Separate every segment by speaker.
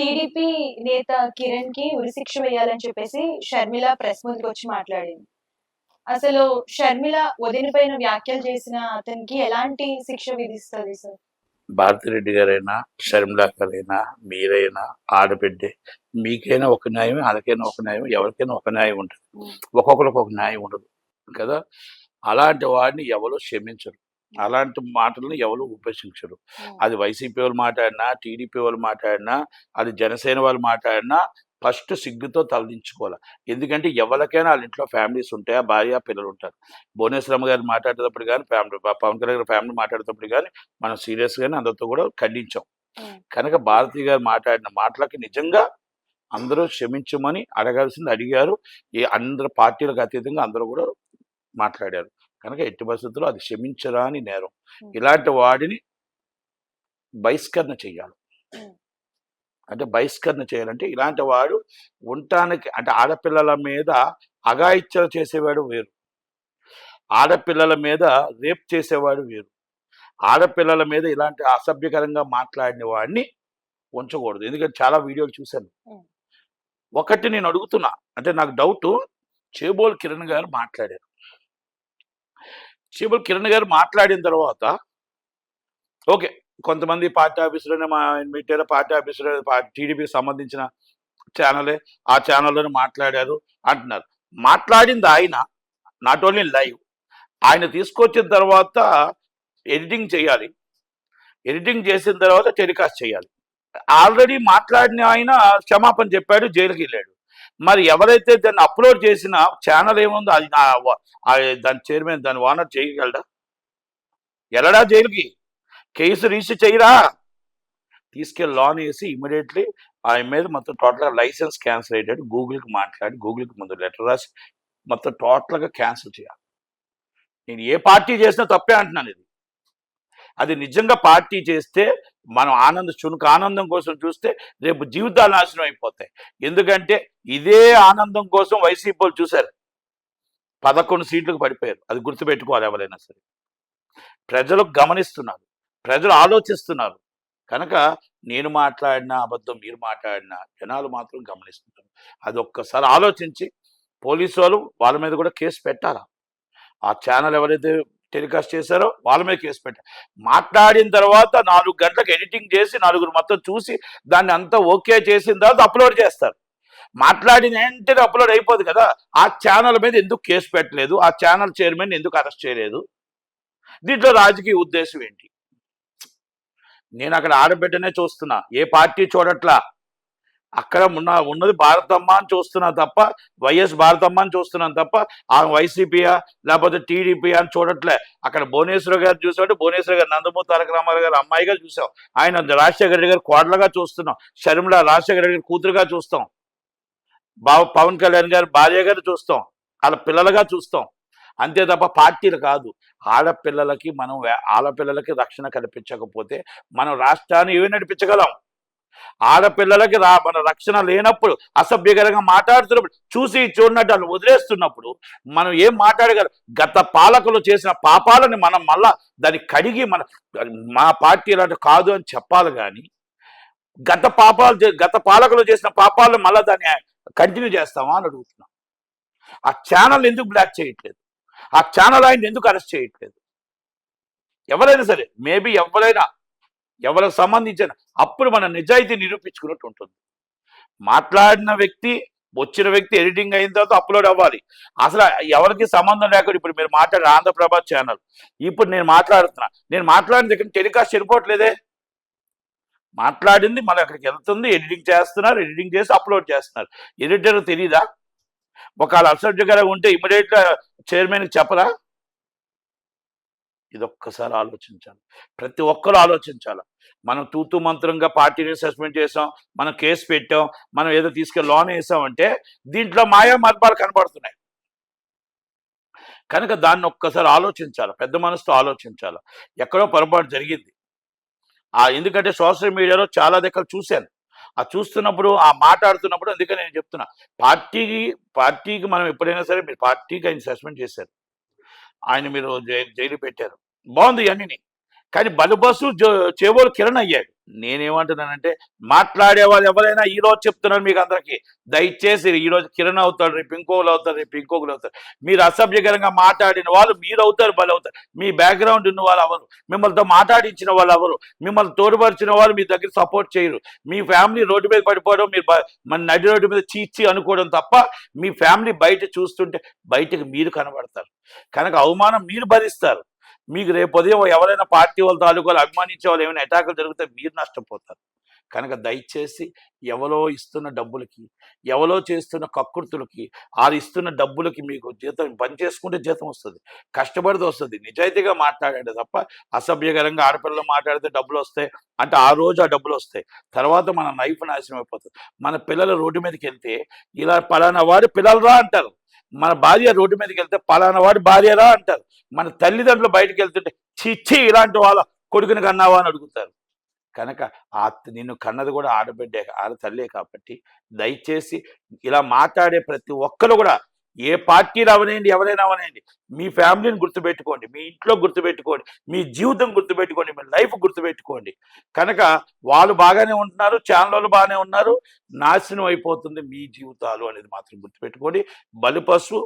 Speaker 1: TDP నేత కిరణ్‌కి ఉరిశిక్ష వేయాలని చెప్పేసి షర్మిల ప్రెస్ ముందుకొచ్చి మాట్లాడింది. అసలు షర్మిల వదిన పైన వ్యాఖ్యలు చేసిన అతనికి ఎలాంటి శిక్ష విధిస్తది సార్?
Speaker 2: భారతిరెడ్డి గారైనా, షర్మిల గారైనా, మీరైనా, ఆడబిడ్డే. మీకైనా ఒక న్యాయం, వాళ్ళకైనా ఒక న్యాయం, ఎవరికైనా ఒక న్యాయం ఉంటుంది. ఒక్కొక్కరికి ఒక న్యాయం ఉండదు కదా. అలాంటి వాడిని ఎవరు క్షమించరు. అలాంటి మాటలను ఎవరు ఉపేక్షించరు. అది వైసీపీ వాళ్ళు మాట్లాడినా, టీడీపీ వాళ్ళు మాట్లాడినా, అది జనసేన వాళ్ళు మాట్లాడినా ఫస్ట్ సిగ్గుతో తలదించుకోవాలి. ఎందుకంటే ఎవరికైనా వాళ్ళ ఇంట్లో ఫ్యామిలీస్ ఉంటాయి, ఆ భార్య పిల్లలు ఉంటారు. భువనేశ్వరమ్మ గారు మాట్లాడేటప్పుడు కానీ, పవన్ కళ్యాణ్ గారి ఫ్యామిలీ మాట్లాడేటప్పుడు కానీ మనం సీరియస్గానే అందరితో కూడా ఖండించాం. కనుక భారతి గారు మాట్లాడిన మాటలకి నిజంగా అందరూ క్షమించమని అడగాల్సింది అడిగారు. ఈ అందరు పార్టీలకు అతీతంగా అందరూ కూడా మాట్లాడారు. కనుక ఎట్టి పరిస్థితుల్లో అది క్షమించరాని నేరం. ఇలాంటి వాడిని బహిష్కరణ చెయ్యాలి. అంటే బహిష్కరణ చేయాలంటే ఇలాంటి వాడు ఉండటానికి, అంటే ఆడపిల్లల మీద అఘాయిత్యాలు చేసేవాడు వేరు, ఆడపిల్లల మీద రేప్ చేసేవాడు వేరు, ఆడపిల్లల మీద ఇలాంటి అసభ్యకరంగా మాట్లాడిన వాడిని ఉంచకూడదు. ఎందుకంటే చాలా వీడియోలు చూశాను. ఒకటి నేను అడుగుతున్నా, అంటే నాకు డౌట్, చేబోలు కిరణ్ గారు మాట్లాడారు. చేబోలు కిరణ్ గారు మాట్లాడిన తర్వాత ఓకే, కొంతమంది పార్టీ ఆఫీసులోనే పెట్టారు, పార్టీ ఆఫీసులో టీడీపీకి సంబంధించిన ఛానలే, ఆ ఛానల్లోనే మాట్లాడారు అంటున్నారు. మాట్లాడింది ఆయన, నాట్ ఓన్లీ లైవ్, ఆయన తీసుకొచ్చిన తర్వాత ఎడిటింగ్ చేయాలి, ఎడిటింగ్ చేసిన తర్వాత టెలికాస్ట్ చేయాలి. ఆల్రెడీ మాట్లాడిన ఆయన క్షమాపణ చెప్పాడు, జైలుకి వెళ్ళాడు. మరి ఎవరైతే దాన్ని అప్లోడ్ చేసిన ఛానల్ ఏముందో అది దాని చైర్మన్, దాని ఓనర్ చేయగలడా? వెళ్ళడా జైలుకి? కేసు రిజిస్టర్ చేయరా? తీసుకెళ్ళి లోన్ వేసి ఇమీడియట్లీ ఆయన మీద మొత్తం టోటల్గా లైసెన్స్ క్యాన్సిల్ అయ్యేటట్టు గూగుల్కి మాట్లాడి, గూగుల్కి ముందు లెటర్ రాసి మొత్తం టోటల్గా క్యాన్సిల్ చేయాలి. నేను ఏ పార్టీ చేసినా తప్పే అంటున్నాను. అది నిజంగా పార్టీ చేస్తే మనం ఆనందం కోసం చూస్తే రేపు జీవితాలు నాశనం అయిపోతాయి. ఎందుకంటే ఇదే ఆనందం కోసం వైసీపీ వాళ్ళు చూశారు, 11 సీట్లకు పడిపోయారు. అది గుర్తుపెట్టుకోవాలి ఎవరైనా సరే. ప్రజలు గమనిస్తున్నారు, ప్రజలు ఆలోచిస్తున్నారు. కనుక నేను మాట్లాడినా అబద్ధం, మీరు మాట్లాడినా జనాలు మాత్రం గమనిస్తున్నారు. అది ఒక్కసారి ఆలోచించి పోలీసు వాళ్ళు వాళ్ళ మీద కూడా కేసు పెట్టాలా. ఆ ఛానల్ ఎవరైతే టెలికాస్ట్ చేశారో వాళ్ళ మీద కేసు పెట్టారు. మాట్లాడిన తర్వాత 4 గంటలకు ఎడిటింగ్ చేసి నలుగురు మొత్తం చూసి దాన్ని అంతా ఓకే చేసిన తర్వాత అప్లోడ్ చేస్తారు. మాట్లాడిన వెంటనే అప్లోడ్ అయిపోదు కదా. ఆ ఛానల్ మీద ఎందుకు కేసు పెట్టలేదు? ఆ ఛానల్ చైర్మన్ ఎందుకు అరెస్ట్ చేయలేదు? దీంట్లో రాజకీయ ఉద్దేశం ఏంటి? నేను అక్కడ ఆడబిడ్డనే చూస్తున్నా, ఏ పార్టీ చూడట్లా. అక్కడ ఉన్నది భారతమ్మ అని చూస్తున్నా తప్ప, వైఎస్ భారతమ్మ అని చూస్తున్నాను తప్ప ఆ వైసీపీయా లేకపోతే టీడీపీ అని చూడట్లే. అక్కడ భువనేశ్వర గారు చూసాడు, భువనేశ్వర గారు నందమూరి తారక రామారావు గారు అమ్మాయిగా చూసాం, ఆయన రాజశేఖర రెడ్డి గారు కోడలుగా చూస్తున్నాం, షర్మిల రాజశేఖర రెడ్డి గారి కూతురుగా చూస్తాం, పవన్ కళ్యాణ్ గారు భార్య గారు చూస్తాం, వాళ్ళ పిల్లలుగా చూస్తాం. అంతే తప్ప పార్టీలు కాదు. ఆడపిల్లలకి రక్షణ కల్పించకపోతే మనం రాష్ట్రాన్ని ఏమి నడిపించగలం? ఆడపిల్లలకి మన రక్షణ లేనప్పుడు, అసభ్యకరంగా మాట్లాడుతున్నప్పుడు, చూడనట్టు వాళ్ళు వదిలేస్తున్నప్పుడు మనం ఏం మాట్లాడగలం? గత పాలకులు చేసిన పాపాలని మనం మళ్ళా దాన్ని కడిగి మా పార్టీ ఇలాంటి కాదు అని చెప్పాలి. కానీ గత పాలకులు చేసిన పాపాలను మళ్ళీ దాన్ని కంటిన్యూ చేస్తామా అని అడుగుతున్నాం. ఆ ఛానల్ ఎందుకు బ్లాక్ చేయట్లేదు? ఆ ఛానల్ ఆయన ఎందుకు అరెస్ట్ చేయట్లేదు? ఎవరైనా సరే, మేబీ ఎవరికి సంబంధించిన అప్పుడు మన నిజాయితీ నిరూపించుకున్నట్టు ఉంటుంది. మాట్లాడిన వ్యక్తి, వచ్చిన వ్యక్తి ఎడిటింగ్ అయిన తర్వాత అప్లోడ్ అవ్వాలి. అసలు ఎవరికి సంబంధం లేకుండా ఇప్పుడు మీరు మాట్లాడే ఆంధ్రప్రభ ఛానల్, ఇప్పుడు నేను మాట్లాడిన దగ్గర టెలికాస్ట్ వెళ్ళిపోవట్లేదే. మాట్లాడింది మళ్ళీ అక్కడికి వెళ్తుంది, ఎడిటింగ్ చేస్తున్నారు, ఎడిటింగ్ చేసి అప్లోడ్ చేస్తున్నారు. ఎడిటర్ తెలీదా? ఒకవేళ అసభ్యకరంగా ఉంటే ఇమీడియట్గా చైర్మన్కి చెప్పరా? ఇదొక్కసారి ఆలోచించాలి, ప్రతి ఒక్కరు ఆలోచించాలి. మనం తూతూ మంత్రంగా పార్టీని సస్పెండ్ చేసాం, మనం కేసు పెట్టాం, మనం ఏదో తీసుకెళ్ళి లోన్ వేసామంటే దీంట్లో మాయా మర్పాలు కనబడుతున్నాయి. కనుక దాన్ని ఒక్కసారి ఆలోచించాలి, పెద్ద మనసుతో ఆలోచించాలి. ఎక్కడో పొరపాటు జరిగింది. ఎందుకంటే సోషల్ మీడియాలో చాలా దగ్గర చూశాను. చూస్తున్నప్పుడు, మాట్లాడుతున్నప్పుడు, అందుకని నేను చెప్తున్నా, పార్టీకి మనం ఎప్పుడైనా సరే, మీరు పార్టీకి ఆయన సస్పెండ్ చేశారు, ఆయన మీరు జైలు పెట్టారు, బాగుంది అన్నీ. కానీ బలుబస్సు చేబోలు కిరణ్ అయ్యాడు. నేనేమంటున్నానంటే మాట్లాడే వాళ్ళు ఎవరైనా ఈ రోజు చెప్తున్నాను మీకు అందరికీ, దయచేసి ఈ రోజు కిరణ్ అవుతాడు, రేపు ఇంకోళ్ళు అవుతారు, రేపు ఇంకొకరు అవుతారు. మీరు అసభ్యకరంగా మాట్లాడిన వాళ్ళు మీరు అవుతారు, బలి అవుతారు. మీ బ్యాక్గ్రౌండ్ ఉన్న వాళ్ళు ఎవరు, మిమ్మల్తో మాట్లాడించిన వాళ్ళు ఎవరు, మిమ్మల్ని తోడుపరిచిన వాళ్ళు మీ దగ్గర సపోర్ట్ చేయరు. మీ ఫ్యామిలీ రోడ్డు మీద పడిపోవడం, మీరు మన నడి రోడ్డు మీద చీచి అనుకోవడం తప్ప మీ ఫ్యామిలీ బయట చూస్తుంటే బయటకు మీరు కనబడతారు. కనుక అవమానం మీరు భరిస్తారు. మీకు రేపు ఉదయం ఎవరైనా పార్టీ వాళ్ళ తాలూకాలు అభిమానించే వాళ్ళు ఏమైనా అటాకులు జరిగితే మీరు నష్టపోతారు. కనుక దయచేసి ఎవరో ఇస్తున్న డబ్బులకి, ఎవరో చేస్తున్న కక్కుర్తులకి, వాళ్ళు ఇస్తున్న డబ్బులకి మీకు జీతం పని చేసుకుంటే జీతం వస్తుంది, కష్టపడితే వస్తుంది. నిజాయితీగా మాట్లాడండి తప్ప అసభ్యకరంగా ఆడపిల్లలు మాట్లాడితే డబ్బులు వస్తాయి అంటే ఆ రోజు ఆ డబ్బులు వస్తాయి, తర్వాత మన లైఫ్ నాశనం అయిపోతుంది. మన పిల్లలు రోడ్డు మీదకి వెళ్తే ఇలా పలానా వాడి పిల్లలరా అంటారు, మన భార్య రోడ్డు మీదకి వెళ్తే పలానా వాడి భార్యరా అంటారు, మన తల్లిదండ్రులు బయటకు వెళ్తుంటే చిచ్చి ఇలాంటి వాళ్ళ కొడుకుని కన్నావా అని అడుగుతారు. కనుక నిన్ను కన్నది కూడా ఆడబిడ్డే, ఆడ తల్లే. కాబట్టి దయచేసి ఇలా మాట్లాడే ప్రతి ఒక్కరు కూడా ఏ పార్టీలు అవనేయండి, ఎవరైనా అవనేయండి, మీ ఫ్యామిలీని గుర్తుపెట్టుకోండి, మీ ఇంట్లో గుర్తుపెట్టుకోండి, మీ జీవితం గుర్తుపెట్టుకోండి, మీ లైఫ్ గుర్తుపెట్టుకోండి. కనుక వాళ్ళు బాగానే ఉంటున్నారు, ఛానల్ వాళ్ళు బాగానే ఉన్నారు, నాశనం అయిపోతుంది మీ జీవితాలు అనేది మాత్రం గుర్తుపెట్టుకోండి. బలిపశు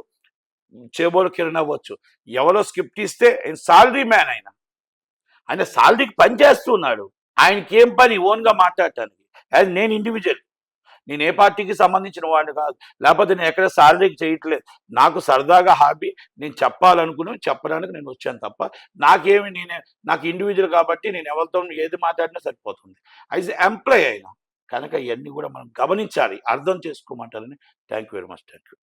Speaker 2: చేబోలు కిరణ్ అవ్వచ్చు, ఎవరో స్క్రిప్ట్ ఇస్తే సాలరీ మ్యాన్ ఆయన సాలరీకి పని చేస్తున్నాడు, ఆయనకి ఏం పని ఓన్గా మాట్లాడటానికి. అది నేను ఇండివిజువల్, నేను ఏ పార్టీకి సంబంధించిన వాడిని కాదు, లేకపోతే నేను ఎక్కడ సాలరీకి చేయట్లేదు. నాకు సరదాగా హాబీ, నేను చెప్పాలనుకుని చెప్పడానికి నేను వచ్చాను తప్ప నాకు ఇండివిజువల్ కాబట్టి నేను ఎవరితో ఏది మాట్లాడినా సరిపోతుంది. యాజ్ ఎంప్లాయ్ అయినా. కనుక ఇవన్నీ కూడా మనం గమనించాలి, అర్థం చేసుకోమంటారని. Thank you very much. Thank you.